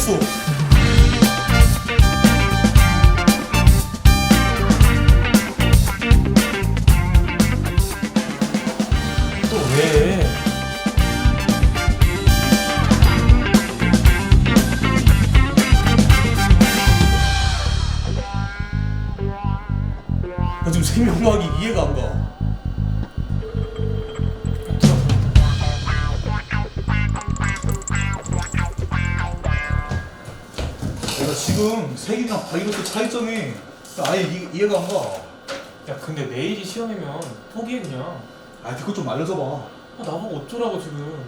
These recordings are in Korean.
됐어. 또 왜? 나 지금 생명과학이 이해가 안 가. 내가 지금 세균이랑 바이러스 차이점이 아예 이해가 안 가. 야 근데 내일이 시험이면 포기해 그냥. 아, 그거 좀 알려줘봐. 아, 나보고 어쩌라고 지금.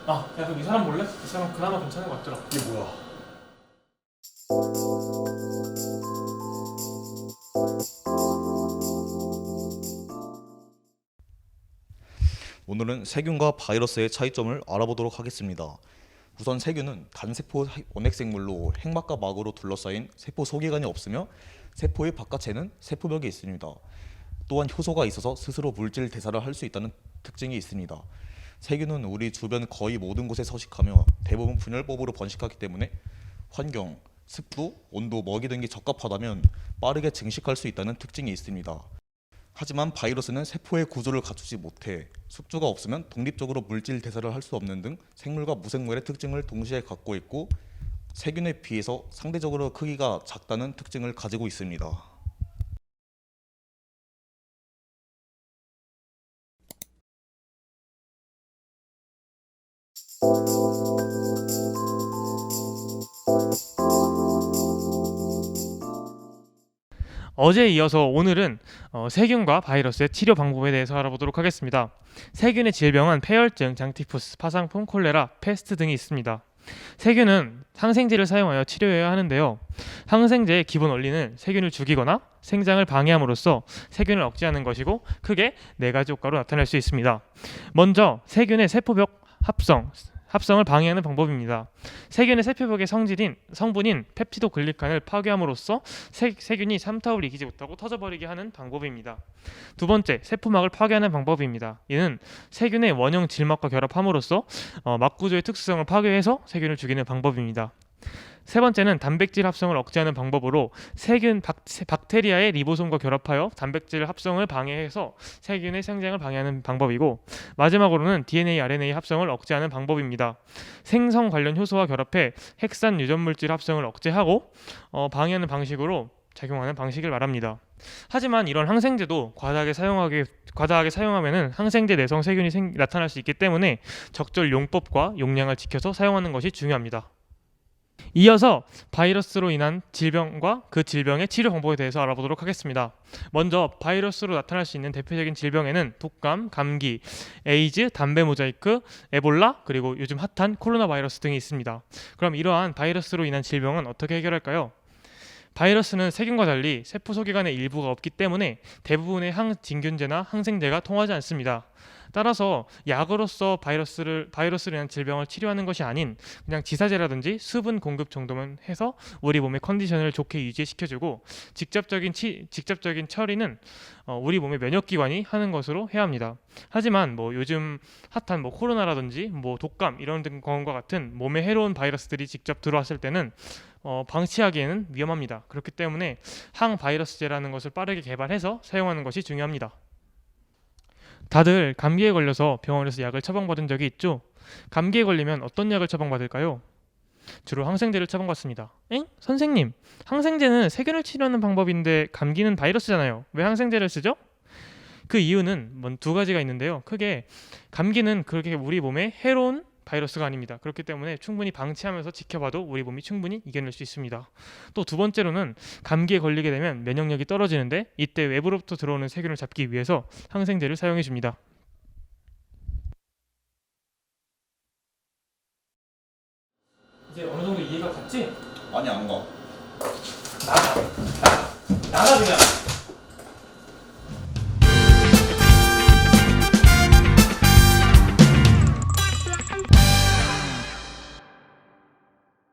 야 그럼 이 사람 볼래? 이 사람 그나마 괜찮은 것 같더라. 이게 뭐야? 오늘은 세균과 바이러스의 차이점을 알아보도록 하겠습니다. 우선 세균은 단세포 원핵생물로 핵막과 막으로 둘러싸인 세포 소기관이 없으며 세포의 바깥에는 세포벽이 있습니다. 또한 효소가 있어서 스스로 물질 대사를 할 수 있다는 특징이 있습니다. 세균은 우리 주변 거의 모든 곳에 서식하며 대부분 분열법으로 번식하기 때문에 환경, 습도, 온도, 먹이 등이 적합하다면 빠르게 증식할 수 있다는 특징이 있습니다. 하지만 바이러스는 세포의 구조를 갖추지 못해 숙주가 없으면 독립적으로 물질 대사를 할 수 없는 등 생물과 무생물의 특징을 동시에 갖고 있고 세균에 비해서 상대적으로 크기가 작다는 특징을 가지고 있습니다. 어제에 이어서 오늘은 세균과 바이러스의 치료 방법에 대해서 알아보도록 하겠습니다. 세균의 질병은 폐혈증, 장티푸스, 파상풍, 콜레라, 패스트 등이 있습니다. 세균은 항생제를 사용하여 치료해야 하는데요. 항생제의 기본 원리는 세균을 죽이거나 생장을 방해함으로써 세균을 억제하는 것이고 크게 4가지 효과로 나타낼 수 있습니다. 먼저 세균의 세포벽 합성을 방해하는 방법입니다. 세균의 세포벽의 성분인 펩티도글리칸을 파괴함으로써 세균이 삼타올 이기지 못하고 터져버리게 하는 방법입니다. 두 번째, 세포막을 파괴하는 방법입니다. 이는 세균의 원형 질막과 결합함으로써 막구조의 특수성을 파괴해서 세균을 죽이는 방법입니다. 세 번째는 단백질 합성을 억제하는 방법으로 박테리아의 리보솜과 결합하여 단백질 합성을 방해해서 세균의 생장을 방해하는 방법이고, 마지막으로는 DNA, RNA 합성을 억제하는 방법입니다. 생성 관련 효소와 결합해 핵산 유전물질 합성을 억제하고 방해하는 방식으로 작용하는 방식을 말합니다. 하지만 이런 항생제도 과다하게 사용하면 항생제 내성 세균이 나타날 수 있기 때문에 적절 용법과 용량을 지켜서 사용하는 것이 중요합니다. 이어서 바이러스로 인한 질병과 그 질병의 치료 방법에 대해서 알아보도록 하겠습니다. 먼저 바이러스로 나타날 수 있는 대표적인 질병에는 독감, 감기, 에이즈, 담배 모자이크, 에볼라, 그리고 요즘 핫한 코로나 바이러스 등이 있습니다. 그럼 이러한 바이러스로 인한 질병은 어떻게 해결할까요? 바이러스는 세균과 달리 세포 소기관의 일부가 없기 때문에 대부분의 항진균제나 항생제가 통하지 않습니다. 따라서 약으로서 바이러스로 인한 질병을 치료하는 것이 아닌 그냥 지사제라든지 수분 공급 정도만 해서 우리 몸의 컨디션을 좋게 유지시켜주고 직접적인 처리는 우리 몸의 면역기관이 하는 것으로 해야 합니다. 하지만 요즘 핫한 코로나라든지 독감 이런 것과 같은 몸에 해로운 바이러스들이 직접 들어왔을 때는 방치하기에는 위험합니다. 그렇기 때문에 항바이러스제라는 것을 빠르게 개발해서 사용하는 것이 중요합니다. 다들 감기에 걸려서 병원에서 약을 처방받은 적이 있죠? 감기에 걸리면 어떤 약을 처방받을까요? 주로 항생제를 처방받습니다. 엥? 선생님, 항생제는 세균을 치료하는 방법인데 감기는 바이러스잖아요. 왜 항생제를 쓰죠? 그 이유는 2가지가 있는데요. 크게 감기는 그렇게 우리 몸에 해로운 바이러스가 아닙니다. 그렇기 때문에 충분히 방치하면서 지켜봐도 우리 몸이 충분히 이겨낼 수 있습니다. 또 두 번째로는 감기에 걸리게 되면 면역력이 떨어지는데 이때 외부로부터 들어오는 세균을 잡기 위해서 항생제를 사용해 줍니다. 이제 어느 정도 이해가 갔지? 아니, 안 가. 나가 그냥.